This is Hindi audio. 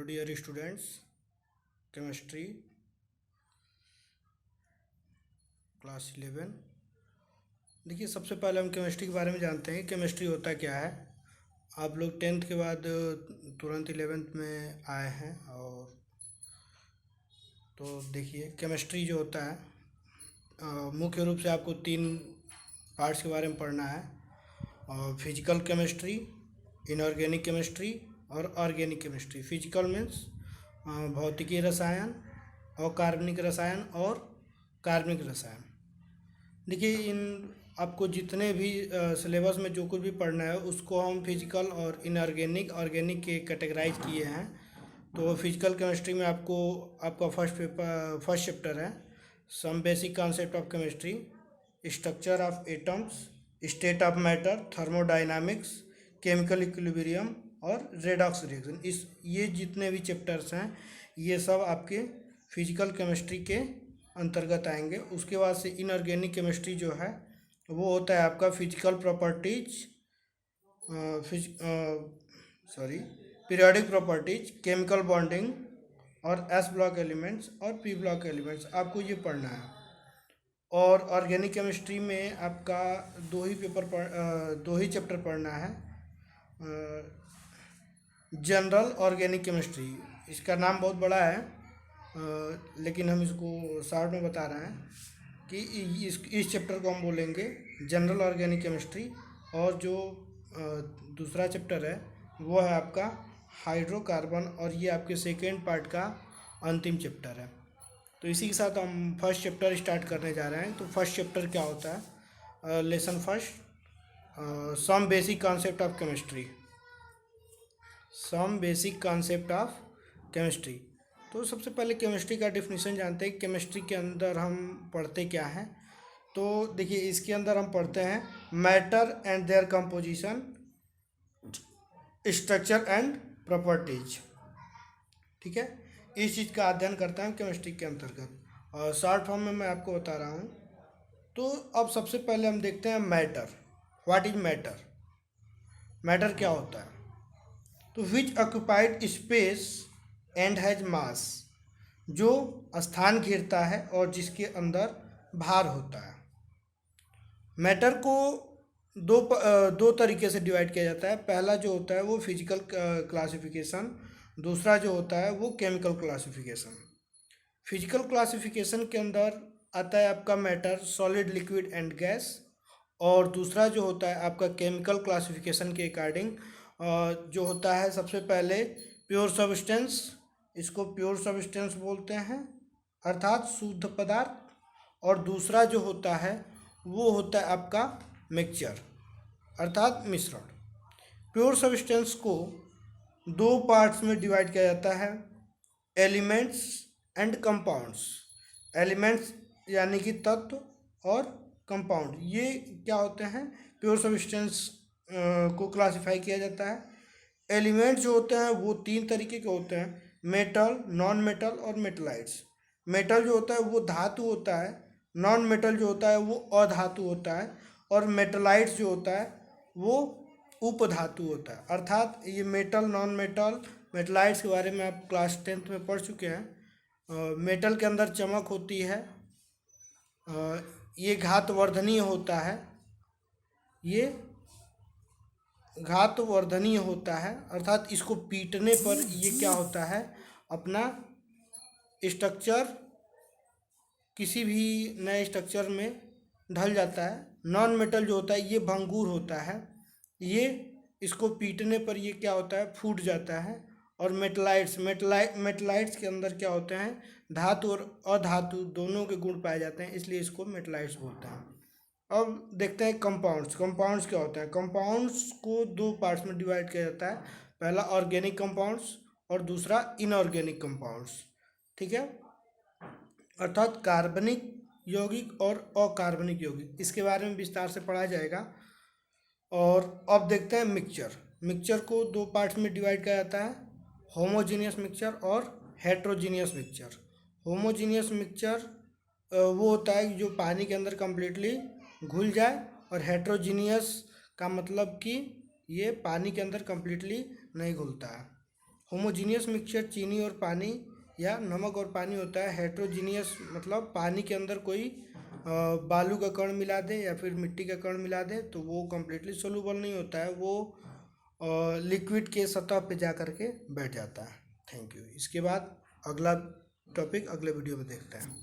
Hello dear students, chemistry class 11। देखिए, सबसे पहले हम केमिस्ट्री के बारे में जानते हैं। केमिस्ट्री होता क्या है। आप लोग टेंथ के बाद तुरंत 11th में आए हैं, और तो देखिए केमिस्ट्री जो होता है, मुख्य रूप से आपको 3 पार्ट्स के बारे में पढ़ना है। फिजिकल केमिस्ट्री, इनऑर्गेनिक केमिस्ट्री और ऑर्गेनिक केमिस्ट्री। फिजिकल मीन्स भौतिकी रसायन, अकार्बनिक रसायन और कार्बनिक रसायन। देखिए, इन आपको जितने भी सिलेबस में जो कुछ भी पढ़ना है उसको हम फिजिकल और इनऑर्गेनिक ऑर्गेनिक के कैटेगराइज किए हैं। तो फिजिकल केमिस्ट्री में आपका फर्स्ट चैप्टर है some basic concept of chemistry, structure of atoms, state of matter, thermodynamics, chemical equilibrium और रेडॉक्स रिएक्शन। ये जितने भी चैप्टर्स हैं ये सब आपके फिजिकल केमिस्ट्री के अंतर्गत आएंगे। उसके बाद से इनऑर्गेनिक केमिस्ट्री जो है वो होता है आपका physical properties, periodic properties, chemical bonding और एस ब्लॉक एलिमेंट्स और पी ब्लॉक एलिमेंट्स, आपको ये पढ़ना है। और ऑर्गेनिक केमिस्ट्री में आपका दो ही चैप्टर पढ़ना है। जनरल ऑर्गेनिक केमिस्ट्री, इसका नाम बहुत बड़ा है, लेकिन हम इसको शॉर्ट में बता रहे हैं कि इस चैप्टर को हम बोलेंगे जनरल ऑर्गेनिक केमिस्ट्री। और जो दूसरा चैप्टर है वो है आपका हाइड्रोकार्बन, और ये आपके सेकेंड पार्ट का अंतिम चैप्टर है। तो इसी के साथ हम फर्स्ट चैप्टर स्टार्ट करने जा रहे हैं। तो फर्स्ट चैप्टर क्या होता है? Lesson first, some basic concept of chemistry. Some basic concept of chemistry. तो सबसे पहले केमिस्ट्री का डेफिनेशन जानते हैं। केमिस्ट्री के अंदर हम पढ़ते क्या हैं? तो देखिए, इसके अंदर हम पढ़ते हैं matter and their composition, structure and properties. ठीक है, इस चीज़ का अध्ययन करता है केमिस्ट्री के अंतर्गत, और शॉर्ट फॉर्म में मैं आपको बता रहा हूँ। तो अब सबसे पहले हम देखते हैं matter. What is matter? Matter क्या होता है? तो which occupied space and has mass, जो स्थान घेरता है और जिसके अंदर भार होता है। मैटर को दो तरीके से डिवाइड किया जाता है। पहला जो होता है वो फिजिकल क्लासिफिकेशन, दूसरा जो होता है वो केमिकल क्लासिफिकेशन। फिजिकल क्लासिफिकेशन के अंदर आता है आपका matter, solid, liquid and gas. और दूसरा जो होता है आपका केमिकल क्लासिफिकेशन के अकॉर्डिंग जो होता है, सबसे पहले प्योर सब्सटेंस, इसको प्योर सब्सटेंस बोलते हैं अर्थात शुद्ध पदार्थ। और दूसरा जो होता है वो होता है आपका मिक्सचर अर्थात मिश्रण। प्योर सब्सटेंस को 2 पार्ट्स में डिवाइड किया जाता है, एलिमेंट्स एंड कंपाउंड्स। एलिमेंट्स यानी कि तत्व, और कंपाउंड ये क्या होते हैं? प्योर सब्सटेंस को क्लासिफाई किया जाता है। एलिमेंट्स जो होते हैं वो 3 तरीके के होते हैं, मेटल, नॉन मेटल और मेटलाइट्स। मेटल जो होता है वो धातु होता है, नॉन मेटल जो होता है वो अधातु होता है, और मेटलाइट्स जो होता है वो उपधातु होता है। अर्थात ये मेटल, नॉन मेटल, मेटलाइट्स के बारे में आप क्लास 10th में पढ़ चुके हैं। मेटल के अंदर चमक होती है, ये घातवर्धनीय होता है, ये घातवर्धनीय होता है अर्थात इसको पीटने पर ये क्या होता है, अपना स्ट्रक्चर किसी भी नए स्ट्रक्चर में ढल जाता है। नॉन मेटल जो होता है ये भंगुर होता है, ये इसको पीटने पर ये क्या होता है, फूट जाता है। और मेटलाइट्स के अंदर क्या होते हैं, धातु और अधातु दोनों के गुण पाए जाते हैं, इसलिए इसको मेटलाइट्स बोलते हैं। अब देखते हैं कंपाउंड्स। कंपाउंड्स क्या होता है? कंपाउंड्स को 2 पार्ट्स में डिवाइड किया जाता है, पहला ऑर्गेनिक कंपाउंड्स और दूसरा इनऑर्गेनिक कंपाउंड्स। ठीक है, अर्थात कार्बनिक यौगिक और अकार्बनिक यौगिक, इसके बारे में विस्तार से पढ़ा जाएगा। और अब देखते हैं मिक्सचर। मिक्सचर को 2 पार्ट्स में डिवाइड किया जाता है, होमोजीनियस मिक्सचर और हेट्रोजीनियस मिक्सचर। होमोजीनियस मिक्सचर वो होता है जो पानी के अंदर कम्प्लीटली घुल जाए, और हेट्रोजीनियस का मतलब कि ये पानी के अंदर कम्प्लीटली नहीं घुलता है। होमोजीनियस मिक्सचर चीनी और पानी या नमक और पानी होता है। हेट्रोजीनियस मतलब पानी के अंदर कोई बालू का कण मिला दे या फिर मिट्टी का कण मिला दे तो वो कम्प्लीटली सोलूबल नहीं होता है, वो लिक्विड के सतह पे जा कर के बैठ जाता है। Thank you. इसके बाद अगला टॉपिक अगले वीडियो में देखते हैं।